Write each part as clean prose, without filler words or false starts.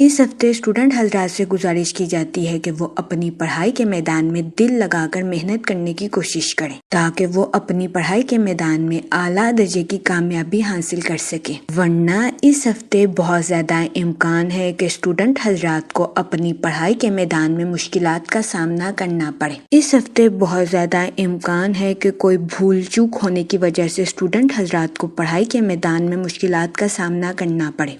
اس ہفتے اسٹوڈنٹ حضرات سے گزارش کی جاتی ہے کہ وہ اپنی پڑھائی کے میدان میں دل لگا کر محنت کرنے کی کوشش کریں تاکہ وہ اپنی پڑھائی کے میدان میں اعلیٰ درجے کی کامیابی حاصل کر سکیں، ورنہ اس ہفتے بہت زیادہ امکان ہے کہ اسٹوڈنٹ حضرات کو اپنی پڑھائی کے میدان میں مشکلات کا سامنا کرنا پڑے۔ اس ہفتے بہت زیادہ امکان ہے کہ کوئی بھول چوک ہونے کی وجہ سے اسٹوڈنٹ حضرات کو پڑھائی کے میدان میں مشکلات کا سامنا کرنا پڑے۔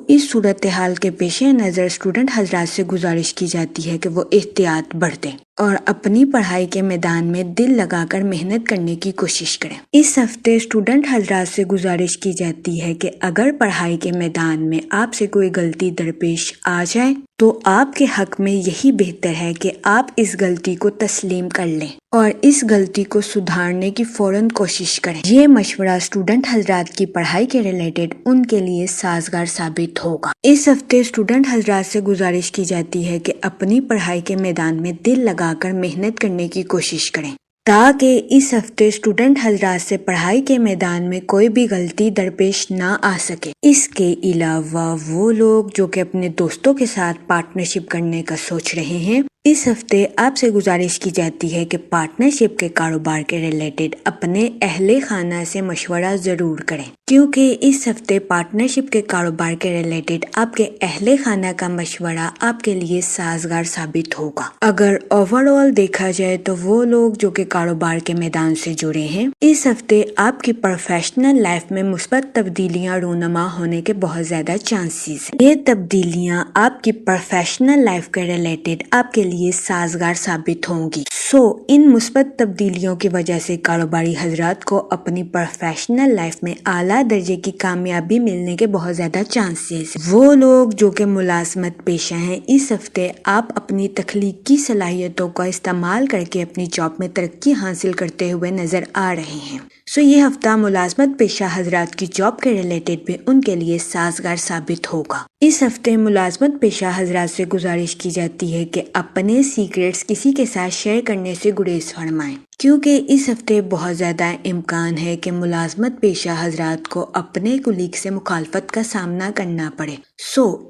اس صورتحال کے پیش نظر اسٹوڈنٹ حضرات سے گزارش کی جاتی ہے کہ وہ احتیاط برتیں اور اپنی پڑھائی کے میدان میں دل لگا کر محنت کرنے کی کوشش کریں۔ اس ہفتے اسٹوڈنٹ حضرات سے گزارش کی جاتی ہے کہ اگر پڑھائی کے میدان میں آپ سے کوئی غلطی درپیش آ جائے تو آپ کے حق میں یہی بہتر ہے کہ آپ اس غلطی کو تسلیم کر لیں اور اس غلطی کو سدھارنے کی فوراً کوشش کریں۔ یہ مشورہ اسٹوڈنٹ حضرات کی پڑھائی کے ریلیٹڈ ان کے لیے سازگار ثابت ہوگا۔ اس ہفتے اسٹوڈنٹ حضرات سے گزارش کی جاتی ہے کہ اپنی پڑھائی کے میدان میں دل لگا کر محنت کرنے کی کوشش کریں تاکہ اس ہفتے اسٹوڈنٹ حضرات سے پڑھائی کے میدان میں کوئی بھی غلطی درپیش نہ آ سکے۔ اس کے علاوہ وہ لوگ جو کہ اپنے دوستوں کے ساتھ پارٹنرشپ کرنے کا سوچ رہے ہیں، اس ہفتے آپ سے گزارش کی جاتی ہے کہ پارٹنرشپ کے کاروبار کے ریلیٹڈ اپنے اہل خانہ سے مشورہ ضرور کریں، کیونکہ اس ہفتے پارٹنرشپ کے کاروبار کے ریلیٹڈ آپ کے اہل خانہ کا مشورہ آپ کے لیے سازگار ثابت ہوگا۔ اگر اوور آل دیکھا جائے تو وہ لوگ جو کہ کاروبار کے میدان سے جڑے ہیں، اس ہفتے آپ کی پروفیشنل لائف میں مثبت تبدیلیاں رونما ہونے کے بہت زیادہ چانسز ہیں۔ یہ تبدیلیاں آپ کی پروفیشنل لائف کے ریلیٹڈ آپ کے لیے سازگار ثابت ہوں گی۔ ان مثبت تبدیلیوں کی وجہ سے کاروباری حضرات کو اپنی پروفیشنل لائف میں اعلیٰ درجے کی کامیابی ملنے کے بہت زیادہ چانسز ہیں۔ وہ لوگ جو کہ ملازمت پیشہ ہیں، اس ہفتے آپ اپنی تخلیقی صلاحیتوں کا استعمال کر کے اپنی جاب میں ترقی حاصل کرتے ہوئے نظر آ رہے ہیں۔ یہ ہفتہ ملازمت پیشہ حضرات کی جاب کے ریلیٹڈ بھی ان کے لیے سازگار ثابت ہوگا۔ اس ہفتے ملازمت پیشہ حضرات سے گزارش کی جاتی ہے کہ اپنے سیکریٹس کسی کے ساتھ شیئر کرنے سے گریز فرمائیں، کیونکہ اس ہفتے بہت زیادہ امکان ہے کہ ملازمت پیشہ حضرات کو اپنے کولیگ سے مخالفت کا سامنا کرنا پڑے۔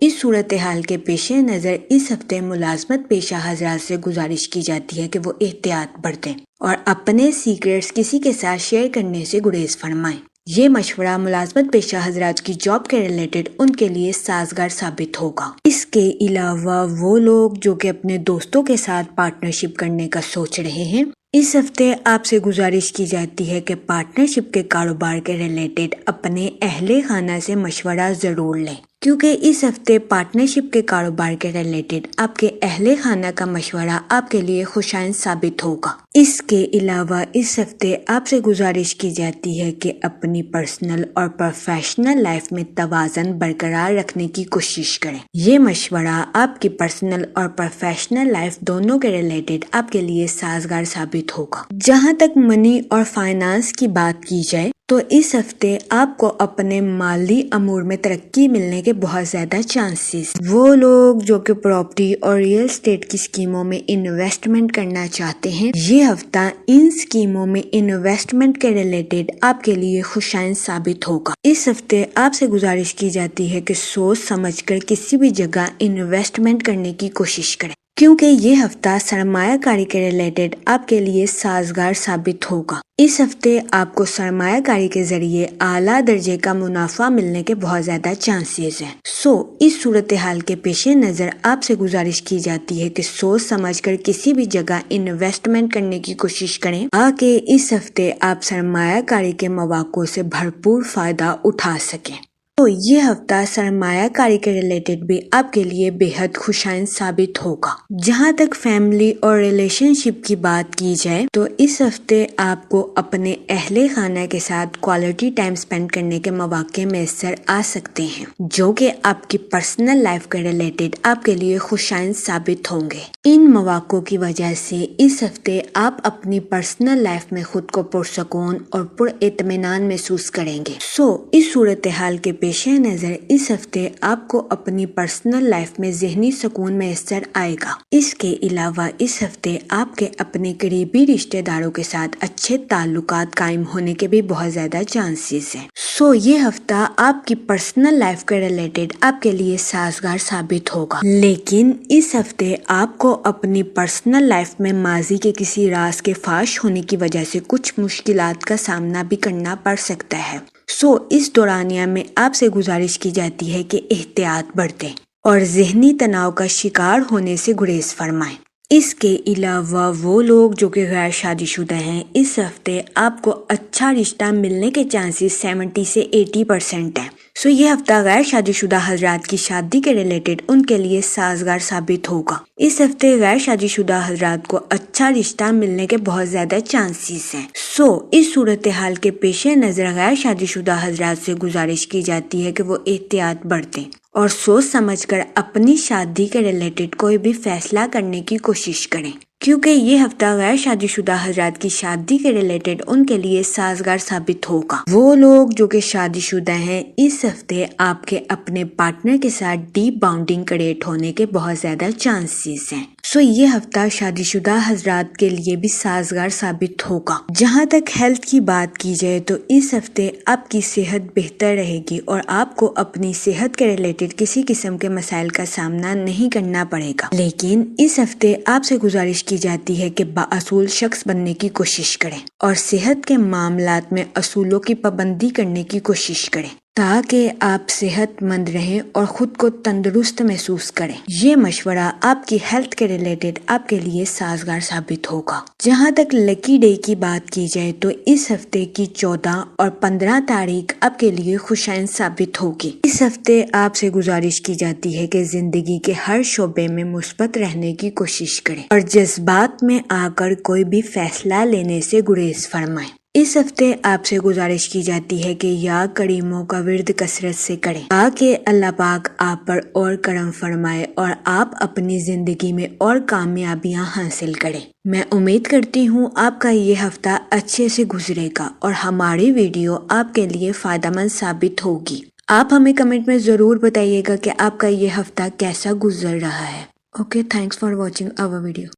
اس صورتحال کے پیش نظر اس ہفتے ملازمت پیشہ حضرات سے گزارش کی جاتی ہے کہ وہ احتیاط برتیں اور اپنے سیکریٹس کسی کے ساتھ شیئر کرنے سے گریز فرمائیں۔ یہ مشورہ ملازمت پیشہ حضرات کی جاب کے ریلیٹڈ ان کے لیے سازگار ثابت ہوگا۔ اس کے علاوہ وہ لوگ جو کہ اپنے دوستوں کے ساتھ پارٹنرشپ کرنے کا سوچ رہے ہیں، اس ہفتے آپ سے گزارش کی جاتی ہے کہ پارٹنرشپ کے کاروبار کے ریلیٹڈ اپنے اہل خانہ سے مشورہ ضرور لیں، کیونکہ اس ہفتے پارٹنرشپ کے کاروبار کے ریلیٹڈ آپ کے اہل خانہ کا مشورہ آپ کے لیے خوشائند ثابت ہوگا۔ اس کے علاوہ اس ہفتے آپ سے گزارش کی جاتی ہے کہ اپنی پرسنل اور پروفیشنل لائف میں توازن برقرار رکھنے کی کوشش کریں۔ یہ مشورہ آپ کی پرسنل اور پروفیشنل لائف دونوں کے ریلیٹڈ آپ کے لیے سازگار ثابت ہوگا۔ جہاں تک منی اور فائنانس کی بات کی جائے تو اس ہفتے آپ کو اپنے مالی امور میں ترقی ملنے کے بہت زیادہ چانسز۔ وہ لوگ جو کہ پراپرٹی اور ریئل اسٹیٹ کی اسکیموں میں انویسٹمنٹ کرنا چاہتے ہیں، یہ ہفتہ ان اسکیموں میں انویسٹمنٹ کے ریلیٹڈ آپ کے لیے خوشائند ثابت ہوگا۔ اس ہفتے آپ سے گزارش کی جاتی ہے کہ سوچ سمجھ کر کسی بھی جگہ انویسٹمنٹ کرنے کی کوشش کریں، کیونکہ یہ ہفتہ سرمایہ کاری کے ریلیٹڈ آپ کے لیے سازگار ثابت ہوگا۔ اس ہفتے آپ کو سرمایہ کاری کے ذریعے اعلیٰ درجے کا منافع ملنے کے بہت زیادہ چانسز ہیں۔ اس صورتحال کے پیش نظر آپ سے گزارش کی جاتی ہے کہ سوچ سمجھ کر کسی بھی جگہ انویسٹمنٹ کرنے کی کوشش کریں تاکہ اس ہفتے آپ سرمایہ کاری کے مواقع سے بھرپور فائدہ اٹھا سکیں۔ یہ ہفتہ سرمایہ کاری کے ریلیٹڈ بھی آپ کے لیے بے حد خوشائند ثابت ہوگا۔ جہاں تک فیملی اور ریلیشن شپ کی بات کی جائے تو اس ہفتے آپ کو اپنے اہل خانہ کے ساتھ کوالٹی ٹائم سپینڈ کرنے کے مواقع میسر آ سکتے ہیں، جو کہ آپ کی پرسنل لائف کے ریلیٹڈ آپ کے لیے خوشائند ثابت ہوں گے۔ ان مواقع کی وجہ سے اس ہفتے آپ اپنی پرسنل لائف میں خود کو پرسکون اور پر اطمینان محسوس کریں گے۔ اس صورتحال کے پیش پیش نظر اس ہفتے آپ کو اپنی پرسنل لائف میں ذہنی سکون میسر آئے گا۔ اس کے علاوہ اس ہفتے آپ کے اپنے قریبی رشتہ داروں کے ساتھ اچھے تعلقات قائم ہونے کے بھی بہت زیادہ چانسز ہیں۔ یہ ہفتہ آپ کی پرسنل لائف کے ریلیٹڈ آپ کے لیے سازگار ثابت ہوگا، لیکن اس ہفتے آپ کو اپنی پرسنل لائف میں ماضی کے کسی راز کے فاش ہونے کی وجہ سے کچھ مشکلات کا سامنا بھی کرنا پڑ سکتا ہے۔ اس دورانیہ میں آپ سے گزارش کی جاتی ہے کہ احتیاط برتیں اور ذہنی تناؤ کا شکار ہونے سے گریز فرمائیں۔ اس کے علاوہ وہ لوگ جو کہ غیر شادی شدہ ہیں، اس ہفتے آپ کو اچھا رشتہ ملنے کے چانسز 70 سے 80% ہیں۔ یہ ہفتہ غیر شادی شدہ حضرات کی شادی کے ریلیٹڈ ان کے لیے سازگار ثابت ہوگا۔ اس ہفتے غیر شادی شدہ حضرات کو اچھا رشتہ ملنے کے بہت زیادہ چانسز ہیں۔ اس صورتحال کے پیش نظر غیر شادی شدہ حضرات سے گزارش کی جاتی ہے کہ وہ احتیاط برتیں اور سوچ سمجھ کر اپنی شادی کے ریلیٹڈ کوئی بھی فیصلہ کرنے کی کوشش کریں، کیونکہ یہ ہفتہ غیر شادی شدہ حضرات کی شادی کے ریلیٹڈ ان کے لیے سازگار ثابت ہوگا۔ وہ لوگ جو کہ شادی شدہ ہیں، اس ہفتے آپ کے اپنے پارٹنر کے ساتھ ڈیپ باؤنڈنگ کریٹ ہونے کے بہت زیادہ چانسز ہیں۔ یہ ہفتہ شادی شدہ حضرات کے لیے بھی سازگار ثابت ہوگا۔ جہاں تک ہیلتھ کی بات کی جائے تو اس ہفتے آپ کی صحت بہتر رہے گی اور آپ کو اپنی صحت کے ریلیٹڈ کسی قسم کے مسائل کا سامنا نہیں کرنا پڑے گا، لیکن اس ہفتے آپ سے گزارش کی جاتی ہے کہ بااصول شخص بننے کی کوشش کریں اور صحت کے معاملات میں اصولوں کی پابندی کرنے کی کوشش کریں تاکہ آپ صحت مند رہیں اور خود کو تندرست محسوس کریں۔ یہ مشورہ آپ کی ہیلتھ کے ریلیٹڈ آپ کے لیے سازگار ثابت ہوگا۔ جہاں تک لکی ڈے کی بات کی جائے تو اس ہفتے کی 14 اور 15 تاریخ آپ کے لیے خوشائن ثابت ہوگی۔ اس ہفتے آپ سے گزارش کی جاتی ہے کہ زندگی کے ہر شعبے میں مثبت رہنے کی کوشش کریں اور جذبات میں آ کر کوئی بھی فیصلہ لینے سے گریز فرمائیں۔ اس ہفتے آپ سے گزارش کی جاتی ہے کہ یا کریموں کا ورد کثرت سے کریں تاکہ اللہ پاک آپ پر اور کرم فرمائے اور آپ اپنی زندگی میں اور کامیابیاں حاصل کریں۔ میں امید کرتی ہوں آپ کا یہ ہفتہ اچھے سے گزرے گا اور ہماری ویڈیو آپ کے لیے فائدہ مند ثابت ہوگی۔ آپ ہمیں کمنٹ میں ضرور بتائیے گا کہ آپ کا یہ ہفتہ کیسا گزر رہا ہے۔ Okay, thanks for watching our video.